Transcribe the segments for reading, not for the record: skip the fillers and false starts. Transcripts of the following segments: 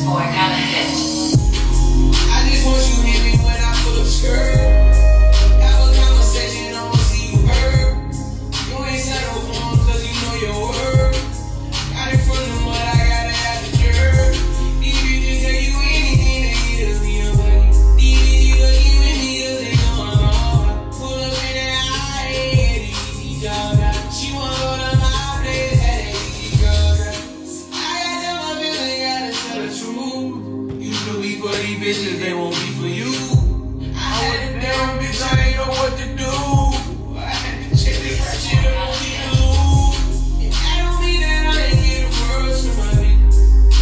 boy got a hit. I just want you hit me when I pull up skirt. Have a conversation, I wanna see you hurt. You ain't settled for him cause you know your word. Got it from the mud, I gotta have the dirt. These bitches tell you anything they need to be away. These bitches looking with me cause they know I'm hard. Pull up in that high, easy dog. She wanna go to my place, that easy girl. I gotta tell my feelings, gotta tell the truth. You should be for these bitches, they won't be for you. I had a damn bitch, I ain't know what to do. I had to check this shit up, keep it loose. And that don't mean that I ain't get a word from my bitch.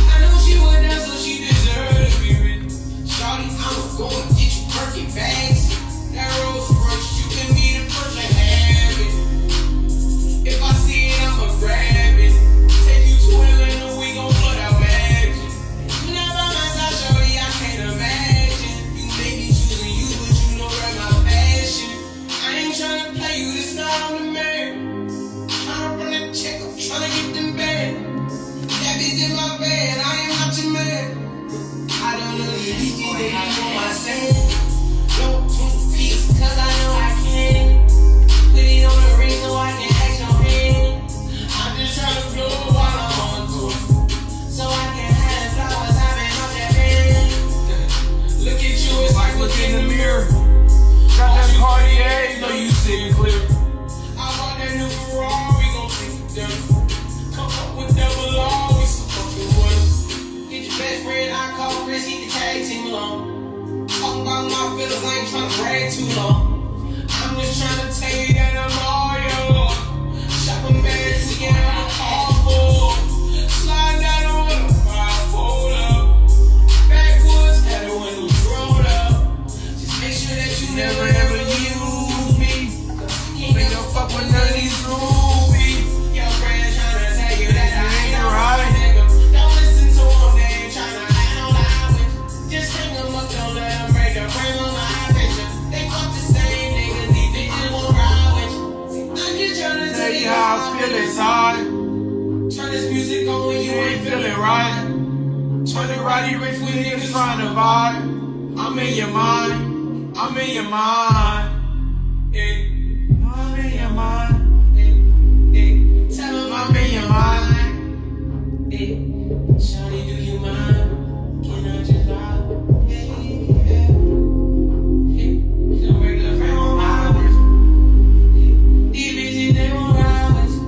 I know she went down, so she deserved to be rich. Shawty, I'ma go and get you Birkin bags. That Rolls Royce, you can be the first to have it. If I see it, I'ma grab it. Take you to Atlanta, we gon' put out magic. You not by my side, shorty, I can't imagine. You may be choosing you, but you know where my passion. I ain't tryna play you, this not on the man. Tryna run that check, I'm tryna get them bad. That bitch in my bed, I ain't not your man. I don't know the BG, they know my saying. Low 2 piece, cause I know I can. Put it on the ring so I can act your hand. I'm just tryna blow while I'm on tour. So I can have the flowers I've been off that bed. Look at you, it's like look in the mirror. Got that Cartier, know you sitting clear. I bought that new Ferrari, we gon' take it down. Come up with double R, we some fucking winners. Get your best friend, I call Chris, he can tag team along. Talk about my feelings, I ain't tryna brag too long. I'm just tryna tell you that I'm loyal. Shopping bags, see it on a car full. Slide down on the 5-fold up. Backwoods, had the windows rolled up. Just make sure that you never ever use me. They don't fuck with none of these rubies. Your friend tryna tell you that I ain't a right nigga. Don't listen to them, they ain't tryna act on language. Just hang them up, don't let them break the frame of my picture. They fuck the same niggas, these bitches won't ride with you. I'm just tryna tell you how I feel inside. Turn this music on when you ain't feeling right. Turn it righty rich when niggas trying to vibe. I'm in your mind. I'm in your mind. Yeah. I'm in your mind. Yeah. Tell him I'm in your mind. Yeah. Shawty, do you mind? Can I just vibe? Yeah. Don't break the frame on my wrist. These bitches, they won't ride with you.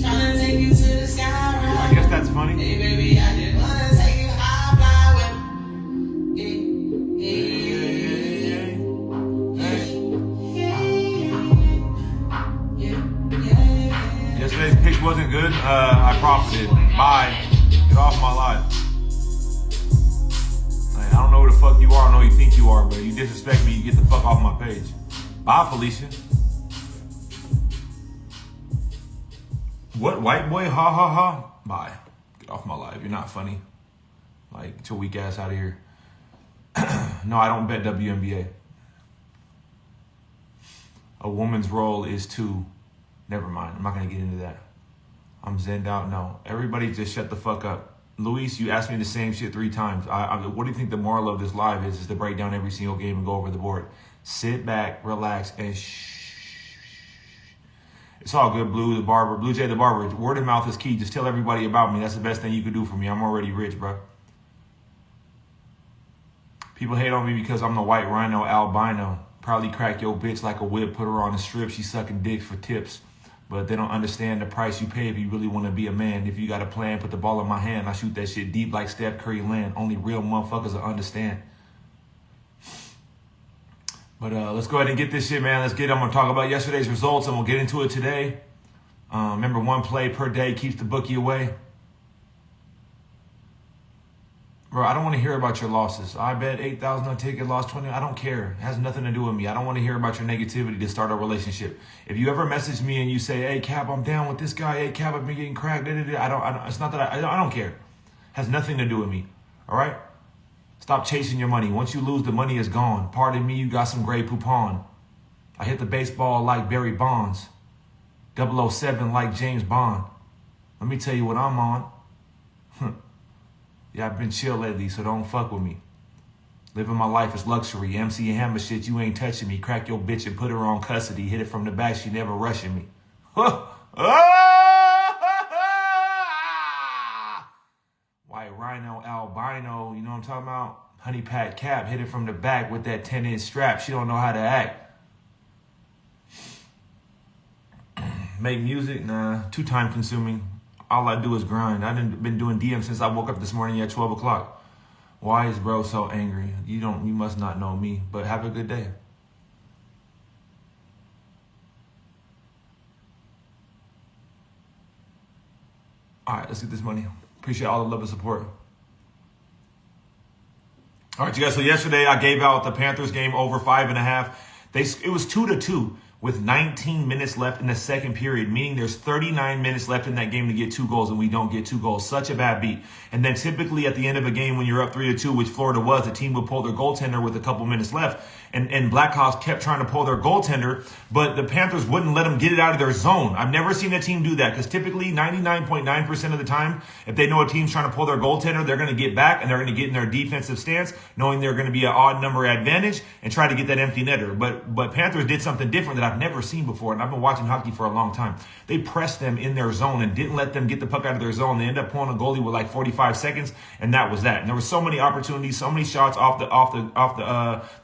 Tryna take you to the sky, right? I guess that's funny. Hey, baby, I just wanna take you high, fly with me. Yesterday's pitch wasn't good. I profited. Bye. Get off my life. Like, I don't know who the fuck you are. I know who you think you are, but you disrespect me, you get the fuck off my page. Bye, Felicia. What, white boy? Ha ha ha. Bye. Get off my life. You're not funny. Like, get your weak ass out of here. No, I don't bet WNBA. A woman's role is to... Never mind. I'm not going to get into that. I'm zenned out. No. Everybody just shut the fuck up. Luis, you asked me the same shit 3 times. What do you think the moral of this live is to break down every single game and go over the board. Sit back, relax, and shh. It's all good, Blue Jay the Barber. Word of mouth is key. Just tell everybody about me. That's the best thing you could do for me. I'm already rich, bro. People hate on me because I'm the white rhino albino. Probably crack your bitch like a whip, put her on a strip. She sucking dicks for tips. But they don't understand the price you pay if you really want to be a man. If you got a plan, put the ball in my hand. I shoot that shit deep like Steph Curry land. Only real motherfuckers will understand. But let's go ahead and get this shit, man. Let's get it. I'm going to talk about yesterday's results, and we'll get into it today. Remember, 1 play per day keeps the bookie away. Bro, I don't want to hear about your losses. I bet 8,000 on a ticket, lost 20. I don't care. It has nothing to do with me. I don't want to hear about your negativity to start a relationship. If you ever message me and you say, hey, Cap, I'm down with this guy. Hey, Cap, I've been getting cracked. I don't, it's not that I don't care. It has nothing to do with me. All right? Stop chasing your money. Once you lose, the money is gone. Pardon me, you got some gray poupon. I hit the baseball like Barry Bonds. 007 like James Bond. Let me tell you what I'm on. Yeah, I've been chill lately, so don't fuck with me. Living my life is luxury. MC Hammer shit, you ain't touching me. Crack your bitch and put her on custody. Hit it from the back, she never rushing me. White Rhino, albino, you know what I'm talking about? Honey Pat Cap, hit it from the back with that 10-inch strap. She don't know how to act. Make music? Nah, too time consuming. All I do is grind. I've been doing DM since I woke up this morning at 12 o'clock. Why is bro so angry? You must not know me, but have a good day. All right, let's get this money. Appreciate all the love and support. All right, you guys. So yesterday I gave out the Panthers game over 5.5. It was 2-2 with 19 minutes left in the second period, meaning there's 39 minutes left in that game to get 2 goals, and we don't get 2 goals. Such a bad beat. And then typically at the end of a game when you're up 3-2, which Florida was, the team would pull their goaltender with a couple minutes left. And Blackhawks kept trying to pull their goaltender, but the Panthers wouldn't let them get it out of their zone. I've never seen a team do that, because typically 99.9% of the time, if they know a team's trying to pull their goaltender, they're going to get back and they're going to get in their defensive stance, knowing they're going to be an odd number advantage and try to get that empty netter. But Panthers did something different that I've never seen before, and I've been watching hockey for a long time. They pressed them in their zone and didn't let them get the puck out of their zone. They ended up pulling a goalie with like 45 seconds, and that was that. And there were so many opportunities, so many shots off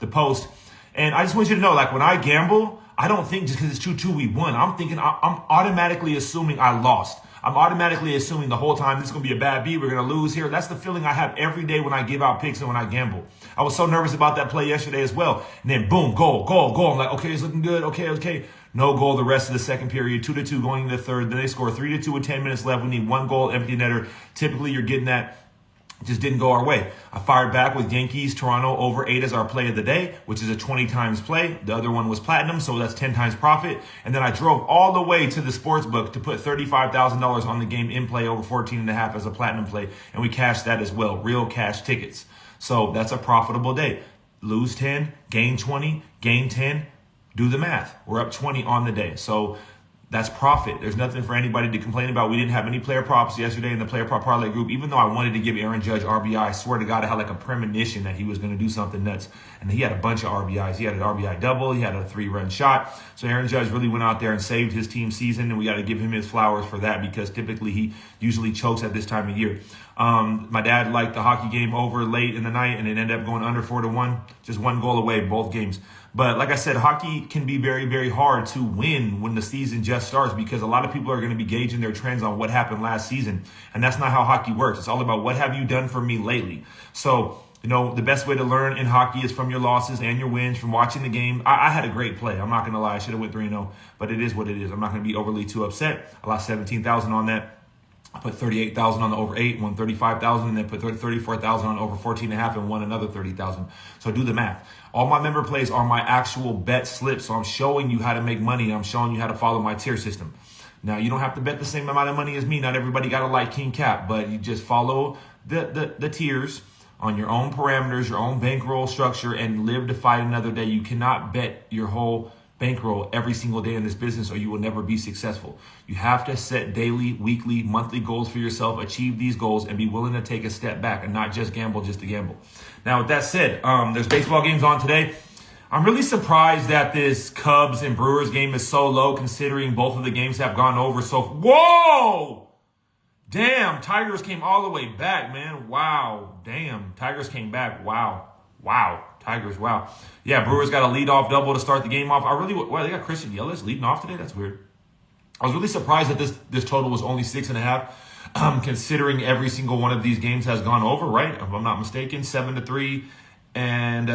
the post. And I just want you to know, like, when I gamble, I don't think just because it's 2-2 we won. I'm thinking I'm automatically assuming I lost. I'm automatically assuming the whole time this is going to be a bad beat. We're going to lose here. That's the feeling I have every day when I give out picks and when I gamble. I was so nervous about that play yesterday as well. And then boom, goal. I'm like, okay, it's looking good. Okay. No goal the rest of the second period. 2-2 going into the third. Then they score 3-2 with 10 minutes left. We need 1 goal, empty netter. Typically, you're getting that. Just didn't go our way. I fired back with Yankees, Toronto over 8 as our play of the day, which is a 20 times play. The other one was platinum, so that's 10 times profit. And then I drove all the way to the sports book to put $35,000 on the game in play over 14.5 as a platinum play. And we cashed that as well. Real cash tickets. So that's a profitable day. Lose 10, gain 20, gain 10. Do the math. We're up 20 on the day. So that's profit. There's nothing for anybody to complain about. We didn't have any player props yesterday in the player prop parlay group, even though I wanted to give Aaron Judge RBI. I swear to God, I had like a premonition that he was going to do something nuts. And he had a bunch of RBIs. He had an RBI double. He had a 3-run shot. So Aaron Judge really went out there and saved his team's season. And we got to give him his flowers for that, because typically he usually chokes at this time of year. My dad liked the hockey game over late in the night, and it ended up going under 4-1, just 1 goal away, both games. But like I said, hockey can be very, very hard to win when the season just starts, because a lot of people are going to be gauging their trends on what happened last season. And that's not how hockey works. It's all about what have you done for me lately. So, the best way to learn in hockey is from your losses and your wins, from watching the game. I had a great play. I'm not going to lie. I should have went 3-0, but it is what it is. I'm not going to be overly too upset. I lost $17,000 on that. I put $38,000 on the over 8, won $35,000, and then put $34,000 on over 14.5 and won another $30,000. So do the math. All my member plays are my actual bet slips. So I'm showing you how to make money. I'm showing you how to follow my tier system. Now, you don't have to bet the same amount of money as me. Not everybody got to like KingCap, but you just follow the tiers on your own parameters, your own bankroll structure, and live to fight another day. You cannot bet your whole bankroll every single day in this business, or you will never be successful. You have to set daily, weekly, monthly goals for yourself, achieve these goals, and be willing to take a step back and not just gamble just to gamble. Now, with that said, there's baseball games on today. I'm really surprised that this Cubs and Brewers game is so low, considering both of the games have gone over. So, whoa! Damn, Tigers came all the way back, man. Wow. Damn, Tigers came back. Wow. Tigers, wow. Yeah, Brewers got a leadoff double to start the game off. They got Christian Yelich leading off today? That's weird. I was really surprised that this total was only 6.5, considering every single one of these games has gone over, right? If I'm not mistaken, 7-3 and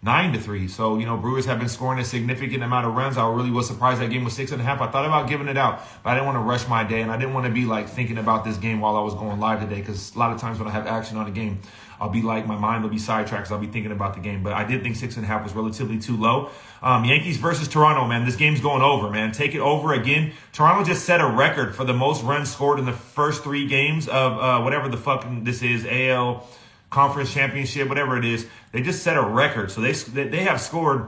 9-3. So, Brewers have been scoring a significant amount of runs. I really was surprised that game was 6.5. I thought about giving it out, but I didn't want to rush my day, and I didn't want to be thinking about this game while I was going live today, because a lot of times when I have action on a game, I'll be my mind will be sidetracked, so I'll be thinking about the game. But I did think 6.5 was relatively too low. Yankees versus Toronto, man. This game's going over, man. Take it over again. Toronto just set a record for the most runs scored in the first 3 games of whatever the fuck this is, AL Conference Championship, whatever it is. They just set a record. So they have scored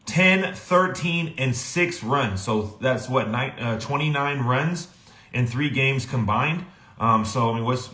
10, 13, and 6 runs. So that's 29 runs in 3 games combined. So, I mean, what's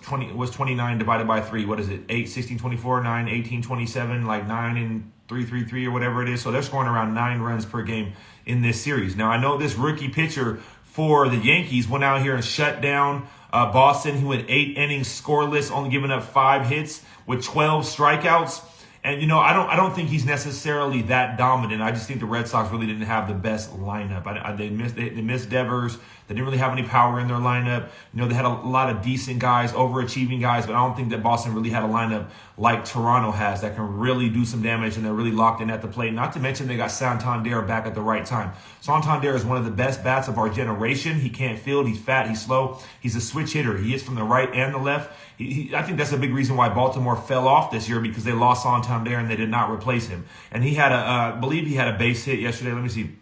29 divided by 3? What is it? 8, 16, 24, 9, 18, 27, like 9 and 3, 3, 3 or whatever it is. So they're scoring around 9 runs per game in this series. Now, I know this rookie pitcher for the Yankees went out here and shut down Boston. He went 8 innings scoreless, only giving up 5 hits with 12 strikeouts. And, you know, I don't think he's necessarily that dominant. I just think the Red Sox really didn't have the best lineup. They missed Devers. They didn't really have any power in their lineup. You know, they had a lot of decent guys, overachieving guys, but I don't think that Boston really had a lineup like Toronto has that can really do some damage, and they're really locked in at the plate. Not to mention they got Santander back at the right time. Santander is one of the best bats of our generation. He can't field. He's fat. He's slow. He's a switch hitter. He hits from the right and the left. I think that's a big reason why Baltimore fell off this year, because they lost Santander and they did not replace him. And he had I believe he had a base hit yesterday. Let me see.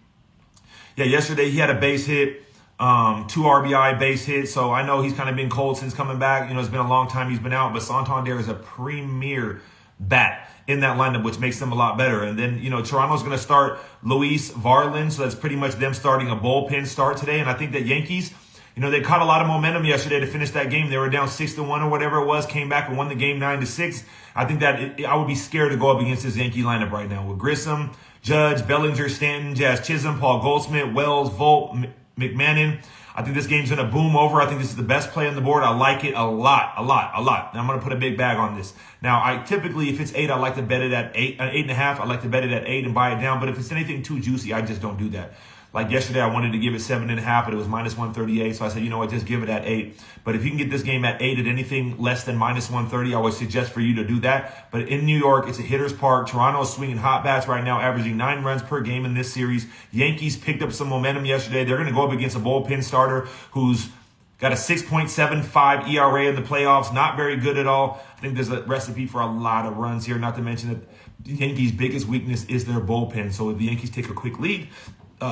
Yeah, yesterday he had a base hit. 2 RBI base hits. So I know he's kind of been cold since coming back. You know, it's been a long time he's been out, but Santander is a premier bat in that lineup, which makes them a lot better. And then, you know, Toronto's going to start Luis Varlin. So that's pretty much them starting a bullpen start today. And I think that Yankees, you know, they caught a lot of momentum yesterday to finish that game. They were down 6-1 or whatever it was, came back and won the game 9-6. I think that I would be scared to go up against this Yankee lineup right now with Grissom, Judge, Bellinger, Stanton, Jazz Chisholm, Paul Goldschmidt, Wells, Volt, McMahon. I think this game's going to boom over. I think this is the best play on the board. I like it a lot. And I'm going to put a big bag on this. Now, I typically, if it's 8, I like to bet it at 8.5. I like to bet it at 8 and buy it down. But if it's anything too juicy, I just don't do that. Like yesterday, I wanted to give it 7.5, but it was minus 138. So I said, you know what, just give it at 8. But if you can get this game at 8 at anything less than minus 130, I would suggest for you to do that. But in New York, it's a hitter's park. Toronto is swinging hot bats right now, averaging 9 runs per game in this series. Yankees picked up some momentum yesterday. They're going to go up against a bullpen starter who's got a 6.75 ERA in the playoffs. Not very good at all. I think there's a recipe for a lot of runs here, not to mention that the Yankees' biggest weakness is their bullpen. So if the Yankees take a quick lead,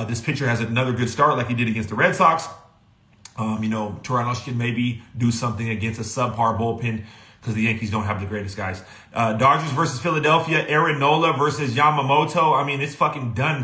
this pitcher has another good start like he did against the Red Sox. You know, Toronto should maybe do something against a subpar bullpen because the Yankees don't have the greatest guys. Dodgers versus Philadelphia, Aaron Nola versus Yamamoto. I mean, it's done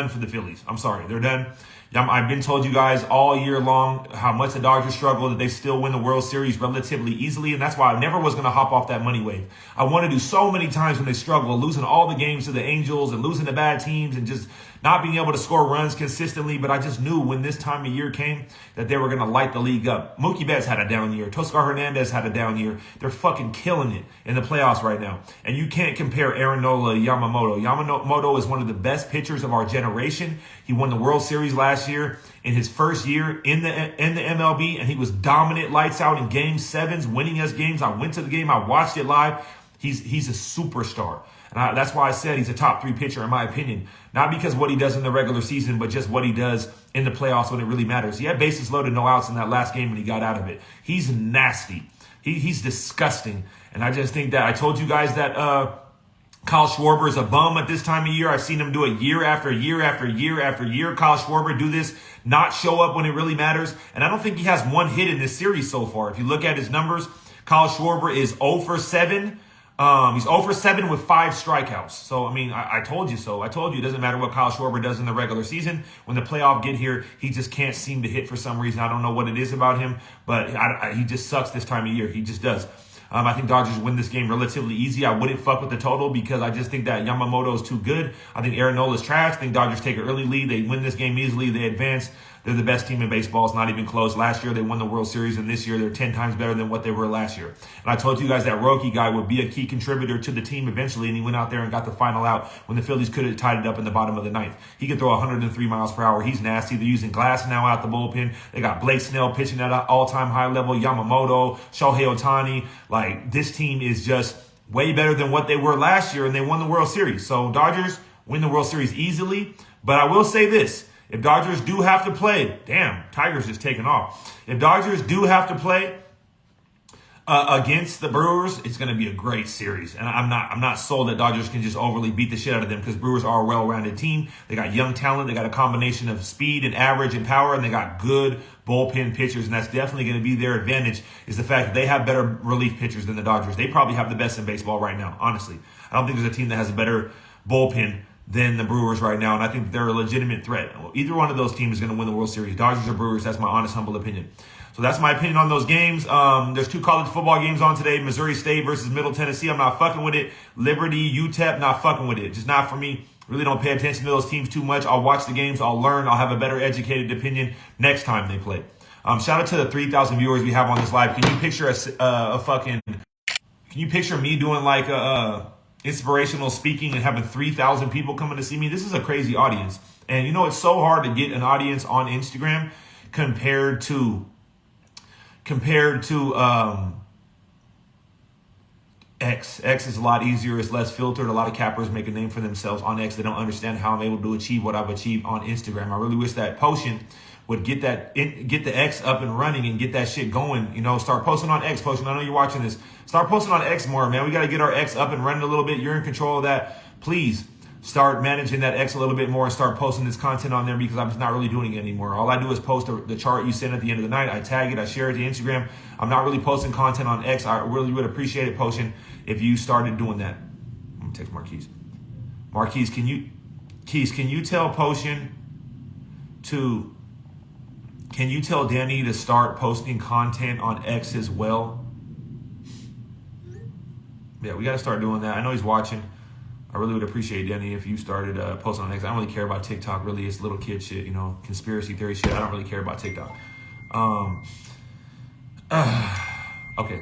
for the Phillies. I'm sorry, they're done. I've been told you guys all year long how much the Dodgers struggle, that they still win the World Series relatively easily, and that's why I never was going to hop off that money wave. I wanted to so many times when they struggle, losing all the games to the Angels and losing to bad teams and just not being able to score runs consistently, but I just knew when this time of year came that they were going to light the league up. Mookie Betts had a down year. Toscar Hernandez had a down year. They're fucking killing it in the playoffs right now. And you can't compare Aaron Nola to Yamamoto. Yamamoto is one of the best pitchers of our generation. He won the World Series last year in his first year in the MLB, and he was dominant, lights out in Game 7s, winning us games. I went to the game. I watched it live. He's a superstar. And that's why I said he's a top 3 pitcher, in my opinion. Not because of what he does in the regular season, but just what he does in the playoffs when it really matters. He had bases loaded, no outs in that last game when he got out of it. He's nasty. He's disgusting. And I just think that I told you guys that Kyle Schwarber is a bum at this time of year. I've seen him do it year after year after year after year. Kyle Schwarber do this, not show up when it really matters. And I don't think he has one hit in this series so far. If you look at his numbers, Kyle Schwarber is 0 for 7. He's 0 for 7 with 5 strikeouts. So, I mean, I told you so. I told you it doesn't matter what Kyle Schwarber does in the regular season. When the playoff get here, he just can't seem to hit for some reason. I don't know what it is about him, but he just sucks this time of year. He just does. I think Dodgers win this game relatively easy. I wouldn't fuck with the total because I just think that Yamamoto is too good. I think Aaron Nola is trash. I think Dodgers take an early lead. They win this game easily. They advance. They're the best team in baseball. It's not even close. Last year, they won the World Series, and this year, they're 10 times better than what they were last year. And I told you guys that Roki guy would be a key contributor to the team eventually, and he went out there and got the final out when the Phillies could have tied it up in the bottom of the ninth. He can throw 103 miles per hour. He's nasty. They're using Glass now out the bullpen. They got Blake Snell pitching at an all-time high level, Yamamoto, Shohei Ohtani. Like, this team is just way better than what they were last year, and they won the World Series. So Dodgers win the World Series easily, but I will say this. If Dodgers do have to play, damn, Tigers just taking off. If Dodgers do have to play against the Brewers, it's going to be a great series. And I'm not sold that Dodgers can just overly beat the shit out of them because Brewers are a well-rounded team. They got young talent. They got a combination of speed and average and power, and they got good bullpen pitchers. And that's definitely going to be their advantage is the fact that they have better relief pitchers than the Dodgers. They probably have the best in baseball right now, honestly. I don't think there's a team that has a better bullpen than the Brewers right now, and I think they're a legitimate threat. Either one of those teams is going to win the World Series, Dodgers or Brewers. That's my honest, humble opinion. So that's my opinion on those games. There's 2 college football games on today. Missouri State versus Middle Tennessee. I'm not fucking with it. Liberty, UTEP, not fucking with it. Just not for me. Really don't pay attention to those teams too much. I'll watch the games. I'll learn. I'll have a better educated opinion next time they play. Shout out to the 3,000 viewers we have on this live. Can you picture can you picture me doing like inspirational speaking and having 3,000 people coming to see me? This is a crazy audience. And you know, it's so hard to get an audience on Instagram compared to X. X is a lot easier. It's less filtered. A lot of cappers make a name for themselves on X. They don't understand how I'm able to achieve what I've achieved on Instagram. I really wish that Potion would get the X up and running and get that shit going. You know, start posting on X. Potion, I know you're watching this. Start posting on X more, man. We got to get our X up and running a little bit. You're in control of that. Please start managing that X a little bit more and start posting this content on there, because I'm just not really doing it anymore. All I do is post the chart you send at the end of the night. I tag it. I share it to Instagram. I'm not really posting content on X. I really would appreciate it, Potion, if you started doing that. I'm going to text Marquise. Marquise, can you tell Potion to... Can you tell Danny to start posting content on X as well? Yeah, we got to start doing that. I know he's watching. I really would appreciate, Danny, if you started posting on X. I don't really care about TikTok. Really, it's little kid shit, you know, conspiracy theory shit. I don't really care about TikTok. Okay.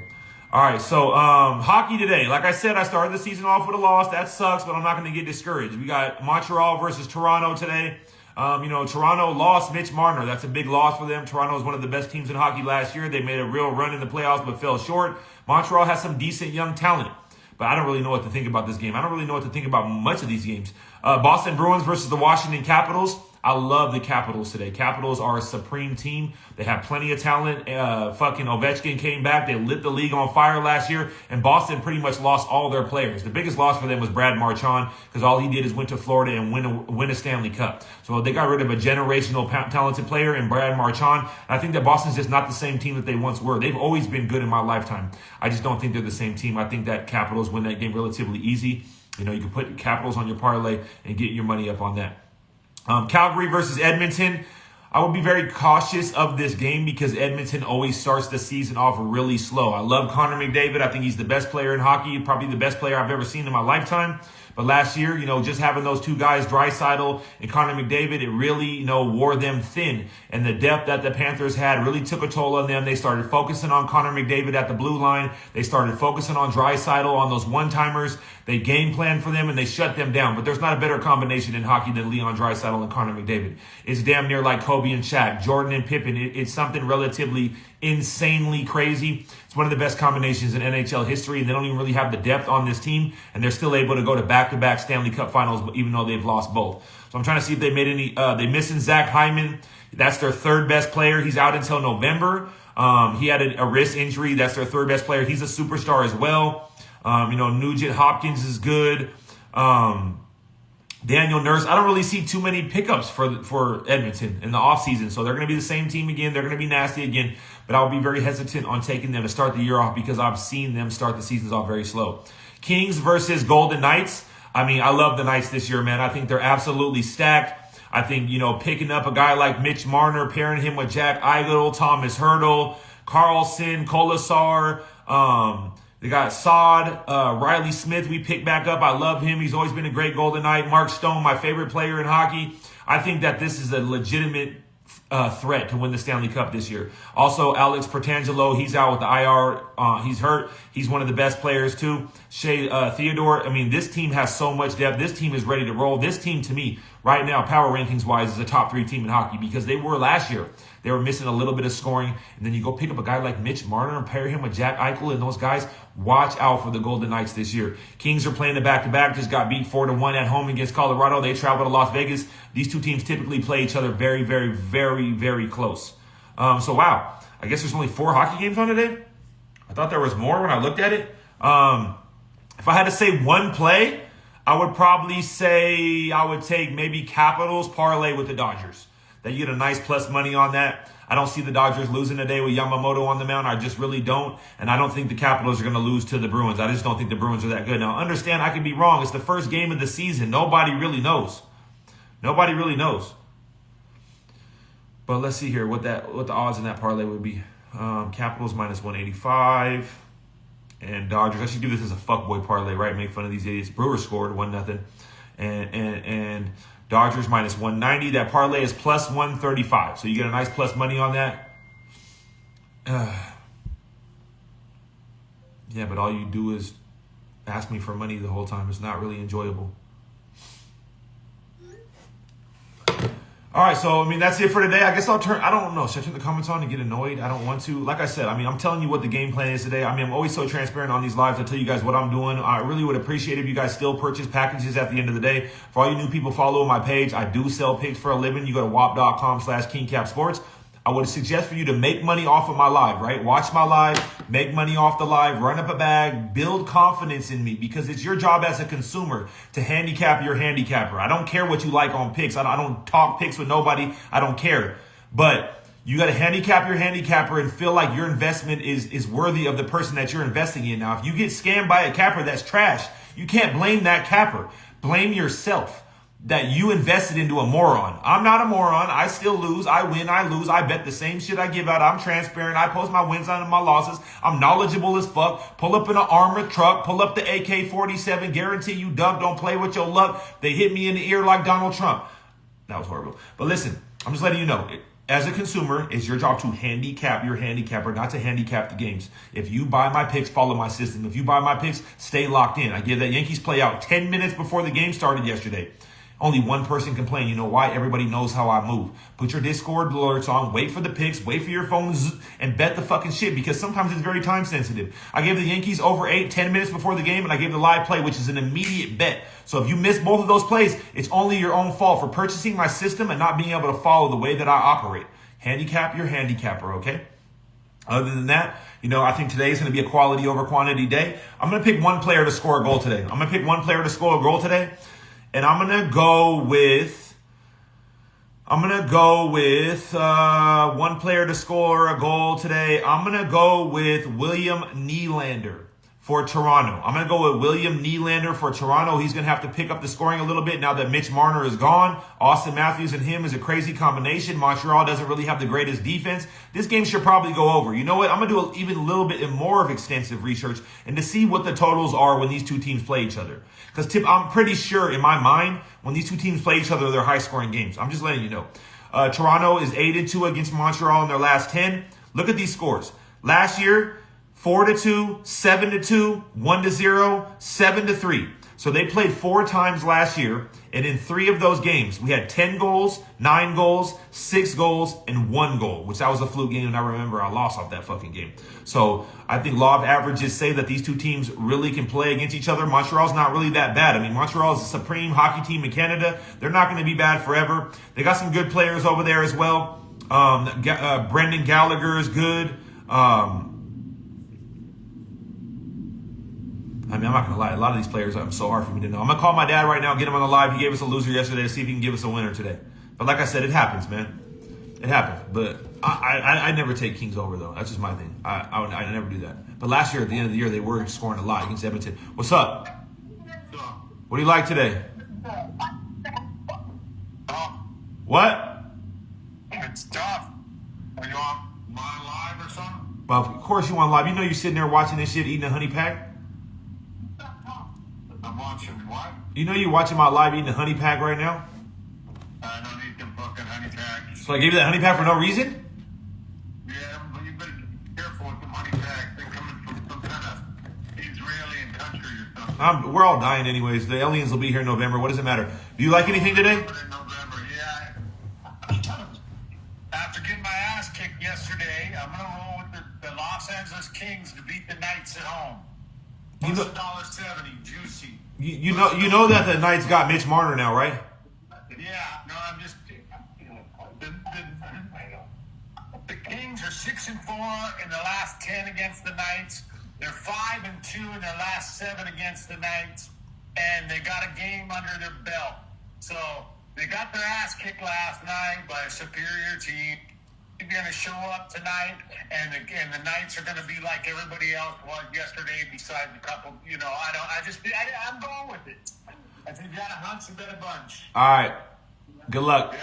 All right, so hockey today. Like I said, I started the season off with a loss. That sucks, but I'm not going to get discouraged. We got Montreal versus Toronto today. You know, Toronto lost Mitch Marner. That's a big loss for them. Toronto is one of the best teams in hockey last year. They made a real run in the playoffs, but fell short. Montreal has some decent young talent, but I don't really know what to think about this game. I don't really know what to think about much of these games. Boston Bruins versus the Washington Capitals. I love the Capitals today. Capitals are a supreme team. They have plenty of talent. Fucking Ovechkin came back. They lit the league on fire last year, and Boston pretty much lost all their players. The biggest loss for them was Brad Marchand, because all he did is went to Florida and win a Stanley Cup. So they got rid of a generational talented player in Brad Marchand. And I think that Boston's just not the same team that they once were. They've always been good in my lifetime. I just don't think they're the same team. I think that Capitals win that game relatively easy. You know, you can put Capitals on your parlay and get your money up on that. Calgary versus Edmonton. I would be very cautious of this game because Edmonton always starts the season off really slow. I love Connor McDavid. I think he's the best player in hockey, probably the best player I've ever seen in my lifetime. But last year, you know, just having those two guys, Draisaitl and Connor McDavid, it really, you know, wore them thin. And the depth that the Panthers had really took a toll on them. They started focusing on Connor McDavid at the blue line. They started focusing on Draisaitl on those one-timers. They game planned for them and they shut them down. But there's not a better combination in hockey than Leon Draisaitl and Connor McDavid. It's damn near like Kobe and Shaq, Jordan and Pippen. It's something relatively insanely crazy. It's one of the best combinations in NHL history, and they don't even really have the depth on this team, and they're still able to go to back-to-back Stanley Cup finals, even though they've lost both. So I'm trying to see if they made any, they missing Zach Hyman. That's their third best player. He's out until November. He had a wrist injury. That's their third best player. He's a superstar as well. You know, Nugent Hopkins is good. Daniel Nurse. I don't really see too many pickups for Edmonton in the offseason. So they're going to be the same team again. They're going to be nasty again. But I'll be very hesitant on taking them to start the year off because I've seen them start the seasons off very slow. Kings versus Golden Knights. I mean, I love the Knights this year, man. I think they're absolutely stacked. I think, you know, picking up a guy like Mitch Marner, pairing him with Jack Eichel, Thomas Hertl, Carlson, Kolasar, they got Saad, Riley Smith we picked back up. I love him. He's always been a great Golden Knight. Mark Stone, my favorite player in hockey. I think that this is a legitimate threat to win the Stanley Cup this year. Also, Alex Pietrangelo, he's out with the IR. He's hurt. He's one of the best players too. Shea Theodore. I mean, this team has so much depth. This team is ready to roll. This team, to me, right now, power rankings wise, is a top 3 team in hockey because they were last year. They were missing a little bit of scoring. And then you go pick up a guy like Mitch Marner and pair him with Jack Eichel and those guys. Watch out for the Golden Knights this year. Kings are playing the back-to-back. Just got beat 4-1 at home against Colorado. They travel to Las Vegas. These two teams typically play each other very, very, very, very close. So, wow. I guess there's only 4 hockey games on today. I thought there was more when I looked at it. If I had to say one play, I would probably say I would take maybe Capitals parlay with the Dodgers. That you get a nice plus money on that. I don't see the Dodgers losing today with Yamamoto on the mound. I just really don't. And I don't think the Capitals are going to lose to the Bruins. I just don't think the Bruins are that good. Now, understand, I could be wrong. It's the first game of the season. Nobody really knows. Nobody really knows. But let's see here what the odds in that parlay would be. Capitals minus 185. And Dodgers. I should do this as a fuckboy parlay, right? Make fun of these idiots. Brewers scored 1-0. And Dodgers minus 190. That parlay is plus 135. So you get a nice plus money on that. Yeah, but all you do is ask me for money the whole time. It's not really enjoyable. All right, so, I mean, that's it for today. I guess I don't know. Should I turn the comments on and get annoyed? I don't want to. Like I said, I mean, I'm telling you what the game plan is today. I mean, I'm always so transparent on these lives. I tell you guys what I'm doing. I really would appreciate if you guys still purchase packages at the end of the day. For all you new people following my page, I do sell picks for a living. You go to wap.com/KingCapSports. I would suggest for you to make money off of my live, right? Watch my live, make money off the live, run up a bag, build confidence in me, because it's your job as a consumer to handicap your handicapper. I don't care what you like on picks. I don't talk picks with nobody. I don't care. But you got to handicap your handicapper and feel like your investment is worthy of the person that you're investing in. Now, if you get scammed by a capper that's trash, you can't blame that capper. Blame yourself. That you invested into a moron. I'm not a moron. I still lose. I win. I lose. I bet the same shit I give out. I'm transparent. I post my wins on my losses. I'm knowledgeable as fuck. Pull up in an armored truck. Pull up the AK-47. Guarantee you, Doug, don't play with your luck. They hit me in the ear like Donald Trump. That was horrible. But listen, I'm just letting you know. As a consumer, it's your job to handicap your handicapper, not to handicap the games. If you buy my picks, follow my system. If you buy my picks, stay locked in. I give that Yankees play out 10 minutes before the game started yesterday. Only one person complained. You know why? Everybody knows how I move. Put your Discord alerts on. Wait for the picks. Wait for your phones and bet the fucking shit, because sometimes it's very time sensitive. I gave the Yankees over 10 minutes before the game, and I gave the live play, which is an immediate bet. So if you miss both of those plays, it's only your own fault for purchasing my system and not being able to follow the way that I operate. Handicap your handicapper, okay? Other than that, you know, I think today is going to be a quality over quantity day. I'm going to pick one player to score a goal today. I'm going to pick one player to score a goal today. And I'm going to go with one player to score a goal today. I'm going to go with William Nylander for Toronto. I'm going to go with William Nylander for Toronto. He's going to have to pick up the scoring a little bit now that Mitch Marner is gone. Austin Matthews and him is a crazy combination. Montreal doesn't really have the greatest defense. This game should probably go over. You know what? I'm going to do even a little bit more of extensive research and to see what the totals are when these two teams play each other. Because I'm pretty sure in my mind, when these two teams play each other, they're high-scoring games. I'm just letting you know. Toronto is 8-2 against Montreal in their last 10. Look at these scores. Last year, 4-2, 7-2, 1-0, 7-3. So they played 4 times last year, and in 3 of those games, we had 10 goals, 9 goals, 6 goals, and 1 goal, which that was a fluke game, and I remember I lost off that fucking game. So I think law of averages say that these two teams really can play against each other. Montreal's not really that bad. I mean, Montreal is a supreme hockey team in Canada. They're not going to be bad forever. They got some good players over there as well. Brendan Gallagher is good. I mean, I'm not going to lie. A lot of these players are so hard for me to know. I'm going to call my dad right now, get him on the live. He gave us a loser yesterday to see if he can give us a winner today. But like I said, it happens, man. It happens. But I never take Kings over, though. That's just my thing. I never do that. But last year, at the end of the year, they were scoring a lot against Edmonton. What's up? What do you like today? What? It's tough. Are you on my live or something? Well, of course you on live. You know you're sitting there watching this shit, eating a honey pack? I'm watching what? You know you're watching my live eating a honey pack right now? I don't need them fucking honey packs. So I gave you that honey pack for no reason? Yeah, but you better be careful with the honey packs. They're coming from some kind of Israeli country or something. We're all dying anyways. The aliens will be here in November. What does it matter? Do you like anything today? In November, yeah. After getting my ass kicked yesterday, I'm going to roll with the Los Angeles Kings to beat the Knights at home. You know, $1.70, juicy. you know that the Knights got Mitch Marner now, right? Yeah, no, I'm just. The Kings are 6-4 in the last 10 against the Knights. They're 5-2 in their last 7 against the Knights, and they got a game under their belt. So they got their ass kicked last night by a superior team, going to show up tonight, and the Knights are going to be like everybody else was yesterday, besides a couple. I'm going with it. I think you got a hunch, you bet a bunch. All right. Good luck.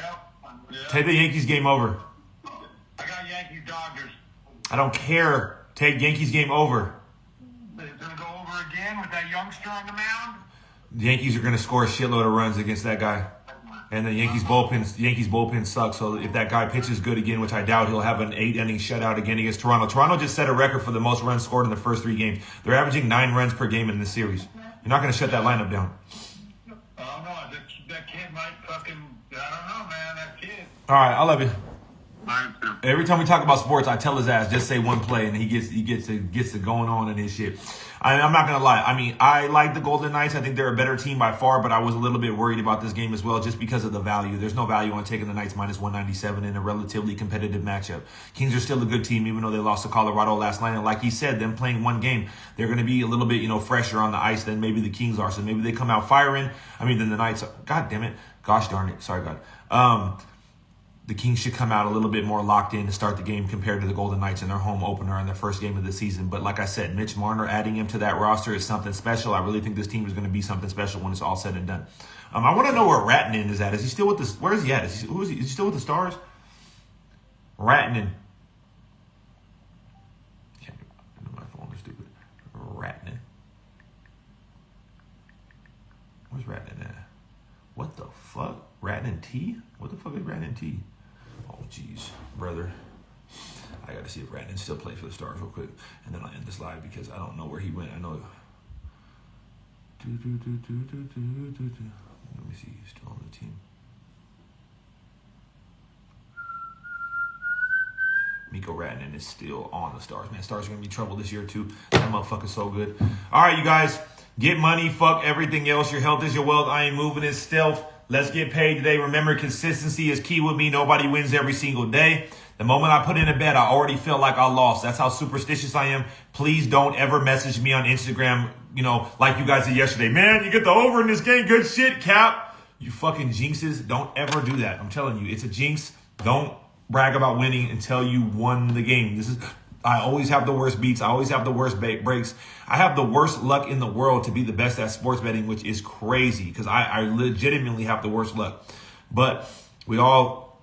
Yeah. Take the Yankees game over. I got Yankees Dodgers. I don't care. Take Yankees game over. It's going to go over again with that youngster on the mound. The Yankees are going to score a shitload of runs against that guy. And the Yankees bullpen sucks. So if that guy pitches good again, which I doubt, he'll have an 8-inning shutout again against Toronto. Toronto just set a record for the most runs scored in the first 3 games. They're averaging 9 runs per game in this series. You're not going to shut that lineup down. Oh, no, that kid might fucking, I don't know, man, that kid. All right, I love you. Mine too. Every time we talk about sports, I tell his ass, just say one play, and he gets to going on in his shit. I'm not gonna lie. I mean, I like the Golden Knights. I think they're a better team by far, but I was a little bit worried about this game as well, just because of the value. There's no value on taking the Knights minus 197 in a relatively competitive matchup. Kings are still a good team, even though they lost to Colorado last night. And like he said, them playing one game, they're going to be a little bit, fresher on the ice than maybe the Kings are. So maybe they come out firing. Then the Knights. God damn it. Gosh darn it. Sorry, God. The Kings should come out a little bit more locked in to start the game compared to the Golden Knights in their home opener in their first game of the season. But like I said, Mitch Marner, adding him to that roster is something special. I really think this team is going to be something special when it's all said and done. I want to know where Ratnanen is at. Is he still with the? Where is he at? Is he still with the Stars? Ratnanen. My phone is stupid. Ratnanen. Where's Ratnanen at? What the fuck? Ratnanen T? What the fuck is Ratnanen T? Oh, jeez, brother. I got to see if Ratnanen still plays for the Stars real quick. And then I'll end this live because I don't know where he went. I know. Let me see. He's still on the team. Mikko Ratnanen is still on the Stars, man. Stars are going to be trouble this year, too. That motherfucker's so good. All right, you guys. Get money. Fuck everything else. Your health is your wealth. I ain't moving in stealth. Let's get paid today. Remember, consistency is key with me. Nobody wins every single day. The moment I put in a bet, I already feel like I lost. That's how superstitious I am. Please don't ever message me on Instagram, like you guys did yesterday. Man, you get the over in this game. Good shit, Cap. You fucking jinxes. Don't ever do that. I'm telling you, it's a jinx. Don't brag about winning until you won the game. I always have the worst beats. I always have the worst breaks. I have the worst luck in the world to be the best at sports betting, which is crazy because I legitimately have the worst luck. But we all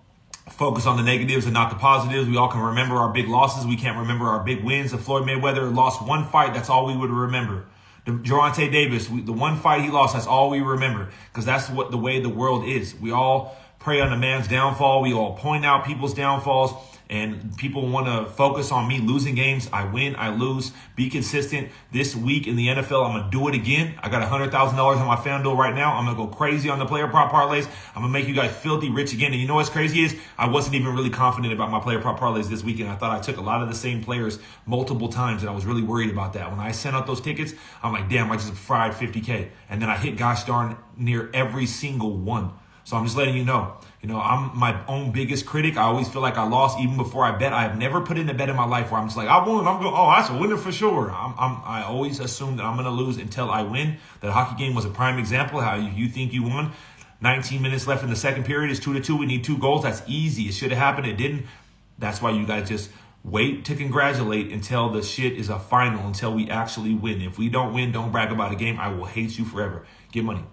focus on the negatives and not the positives. We all can remember our big losses. We can't remember our big wins. If Floyd Mayweather lost one fight, that's all we would remember. Gervonta Davis, the one fight he lost, that's all we remember because that's what the way the world is. We all prey on a man's downfall. We all point out people's downfalls. And people want to focus on me losing games. I win, I lose. Be consistent. This week in the NFL, I'm going to do it again. I got $100,000 on my FanDuel right now. I'm going to go crazy on the player prop parlays. I'm going to make you guys filthy rich again. And you know what's crazy is I wasn't even really confident about my player prop parlays this weekend. I thought I took a lot of the same players multiple times, and I was really worried about that. When I sent out those tickets, I'm like, damn, I just fried 50K. And then I hit gosh darn near every single one. So I'm just letting you know. I'm my own biggest critic. I always feel like I lost even before I bet. I have never put in a bet in my life where I'm just like, I won. That's a winner for sure. I always assume that I'm going to lose until I win. That hockey game was a prime example. How you think you won. 19 minutes left in the second period. It's 2-2. We need 2 goals. That's easy. It should have happened. It didn't. That's why you guys just wait to congratulate until the shit is a final, until we actually win. If we don't win, don't brag about a game. I will hate you forever. Get money.